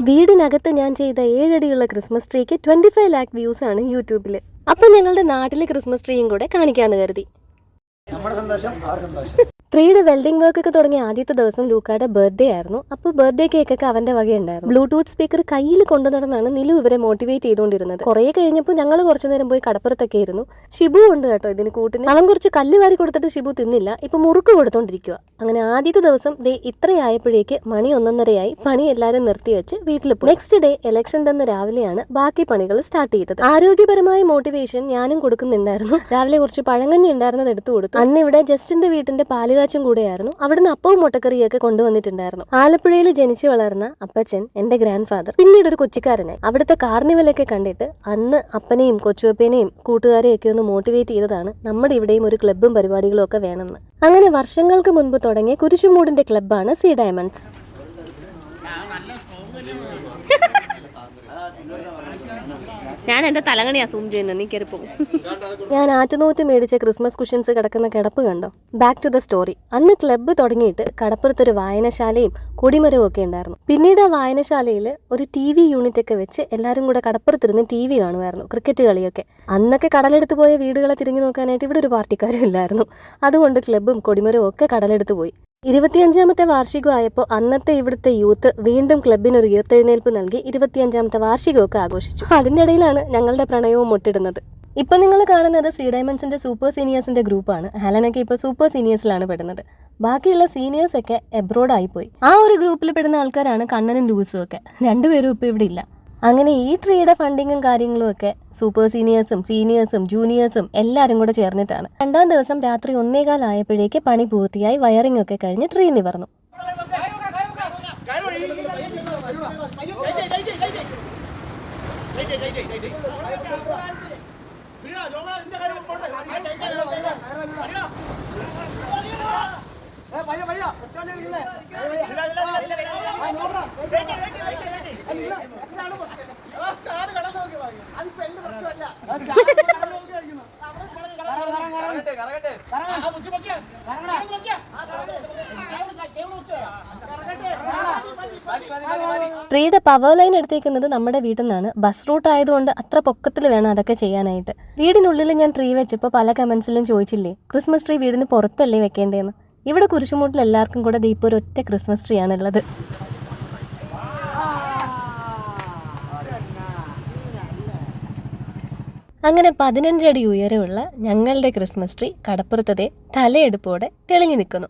വീടിനകത്ത് ഞാൻ ചെയ്ത 7 അടിയുള്ള ക്രിസ്മസ് ട്രീക്ക് 25 lakh വ്യൂസ് ആണ് യൂട്യൂബിൽ. അപ്പം ഞങ്ങളുടെ നാട്ടിലെ ക്രിസ്മസ് ട്രീയും കൂടെ കാണിക്കാമെന്ന് കരുതി. ട്രീയുടെ വെൽഡിംഗ് വർക്ക് ഒക്കെ തുടങ്ങിയ ആദ്യത്തെ ദിവസം ലൂക്കായുടെ ബർത്ത്ഡേ ആയിരുന്നു. അപ്പോൾ ബർത്ത്ഡേ കേക്കൊക്കെ അവന്റെ വകയുണ്ടായിരുന്നു. ബ്ലൂടൂത്ത് സ്പീക്കർ കയ്യിൽ കൊണ്ടുനടന്നാണ് നിലു ഇവരെ മോട്ടിവേറ്റ് ചെയ്തുകൊണ്ടിരുന്നത്. കുറേ കഴിഞ്ഞപ്പോൾ ഞങ്ങൾ കുറച്ചു നേരം പോയി കടപ്പുറത്തൊക്കെ ഇരുന്നു. ഷിബു ഉണ്ട് കേട്ടോ ഇതിന് കൂട്ടിന്. അവൻ കുറച്ച് കല്ല് വാരി കൊടുത്തിട്ട് ഷിബു തിന്നില്ല, ഇപ്പൊ മുറുക്ക് കൊടുത്തോണ്ടിരിക്കുക. അങ്ങനെ ആദ്യത്തെ ദിവസം ദേ ഇത്രയായപ്പോഴേക്ക് മണി 1:30 പണി എല്ലാവരും നിർത്തിവെച്ച് വീട്ടിൽ പോയി. നെക്സ്റ്റ് ഡേ ഇലക്ഷൻ്റെ അന്ന് രാവിലെയാണ് ബാക്കി പണികൾ സ്റ്റാർട്ട് ചെയ്തത്. ആരോഗ്യപരമായ മോട്ടിവേഷൻ ഞാനും കൊടുക്കുന്നുണ്ടായിരുന്നു. രാവിലെ കുറച്ച് പഴങ്കഞ്ഞി ഉണ്ടായിരുന്നത് എടുത്തു കൊടുത്തു. അന്ന് ഇവിടെ ജസ്റ്റിന്റെ വീട്ടിന്റെ പാലുകാച്ചും കൂടെയായിരുന്നു. അവിടുന്ന് അപ്പവും മുട്ടക്കറിയൊക്കെ കൊണ്ടുവന്നിട്ടുണ്ടായിരുന്നു. ആലപ്പുഴയിൽ ജനിച്ചു വളർന്ന അപ്പച്ചൻ എന്റെ ഗ്രാൻഡ് ഫാദർ പിന്നീട് ഒരു കൊച്ചിക്കാരനായി. അവിടുത്തെ കാർണിവലൊക്കെ കണ്ടിട്ട് അന്ന് അപ്പനെയും കൊച്ചുവപ്പനെയും കൂട്ടുകാരെയൊക്കെ ഒന്ന് മോട്ടിവേറ്റ് ചെയ്തതാണ് നമ്മുടെ ഇവിടെയും ഒരു ക്ലബ്ബും പരിപാടികളും ഒക്കെ വേണമെന്ന്. അങ്ങനെ വർഷങ്ങൾക്ക് മുൻപ് തുടങ്ങിയ കുരിശുമൂടിന്റെ ക്ലബ്ബാണ് സി ഡയമണ്ട്സ്. ഞാൻ എന്റെ തലങ്ങണിയാ സൂം ചെയ്യുന്നത്, നീ കയറി പോകും. ഞാൻ ആറ്റുനൂറ്റ് മേടിച്ച ക്രിസ്മസ് കുഷൻസ് കിടക്കുന്ന കിടപ്പ് കണ്ടോ? Back to the story. അന്ന് ക്ലബ്ബ് തുടങ്ങിയിട്ട് കടപ്പുറത്തൊരു വായനശാലയും കൊടിമരവും ഒക്കെ ഉണ്ടായിരുന്നു. പിന്നീട് ആ വായനശാലയിൽ ഒരു TV യൂണിറ്റ് ഒക്കെ വെച്ച് എല്ലാവരും കൂടെ കടപ്പുറത്തിരുന്ന് TV കാണുമായിരുന്നു, ക്രിക്കറ്റ് കളിയൊക്കെ. അന്നൊക്കെ കടലെടുത്ത് പോയ വീടുകളെ തിരിഞ്ഞു നോക്കാനായിട്ട് ഇവിടെ ഒരു പാർട്ടിക്കാരും ഇല്ലായിരുന്നു. അതുകൊണ്ട് ക്ലബ്ബും കൊടിമരവും ഒക്കെ കടലെടുത്ത് പോയി. 25ാമത്തെ വാർഷികമായപ്പോൾ അന്നത്തെ ഇവിടുത്തെ യൂത്ത് വീണ്ടും ക്ലബിനൊരു ഉയർത്തെഴുന്നേൽപ്പ് നൽകി 25ാമത്തെ വാർഷികമൊക്കെ ആഘോഷിച്ചു. അതിൻ്റെ ഇടയിലാണ് ഞങ്ങളുടെ പ്രണയവും മുട്ടിടുന്നത്. ഇപ്പൊ നിങ്ങൾ കാണുന്നത് സി ഡയമണ്ട്സിന്റെ സൂപ്പർ സീനിയേഴ്സിന്റെ ഗ്രൂപ്പാണ്. ഹെലനൊക്കെ ഇപ്പൊ സൂപ്പർ സീനിയേഴ്സിലാണ് പെടുന്നത്. ബാക്കിയുള്ള സീനിയേഴ്സ് ഒക്കെ എബ്രോഡ് ആയിപ്പോയി. ആ ഒരു ഗ്രൂപ്പിൽ പെടുന്ന ആൾക്കാരാണ് കണ്ണനും ലൂസും ഒക്കെ. രണ്ടുപേരും ഇപ്പൊ ഇവിടെ ഇല്ല. അങ്ങനെ ഈ ട്രീയുടെ ഫണ്ടിങ്ങും കാര്യങ്ങളും ഒക്കെ സൂപ്പർ സീനിയേഴ്സും സീനിയേഴ്സും ജൂനിയേഴ്സും എല്ലാവരും കൂടെ ചേർന്നിട്ടാണ്. 2ാം ദിവസം രാത്രി 1:15 ആയപ്പോഴേക്ക് പണി പൂർത്തിയായി. വയറിംഗ് ഒക്കെ കഴിഞ്ഞ് ട്രീ നിവർന്നു. ട്രീയുടെ പവർ ലൈൻ എടുത്തേക്കുന്നത് നമ്മുടെ വീട്ടിൽ നിന്നാണ്. ബസ് റൂട്ട് ആയതുകൊണ്ട് അത്ര പൊക്കത്തിൽ വേണം അതൊക്കെ ചെയ്യാനായിട്ട്. വീടിനുള്ളിൽ ഞാൻ ട്രീ വെച്ചപ്പോൾ പല കമൻസിലും ചോദിച്ചില്ലേ, ക്രിസ്മസ് ട്രീ വീടിന് പുറത്തല്ലേ വെക്കേണ്ടതെന്ന്. ഇവിടെ കുരിശുമൂട്ടിൽ എല്ലാവർക്കും കൂടെ ദീപം ഒരു ഒറ്റ ക്രിസ്മസ് ട്രീ ആണുള്ളത്. അങ്ങനെ 15 അടി ഉയരമുള്ള ഞങ്ങളുടെ ക്രിസ്മസ് ട്രീ കടപ്പുറത്തതെ തലയെടുപ്പോടെ തെളിഞ്ഞു നിൽക്കുന്നു.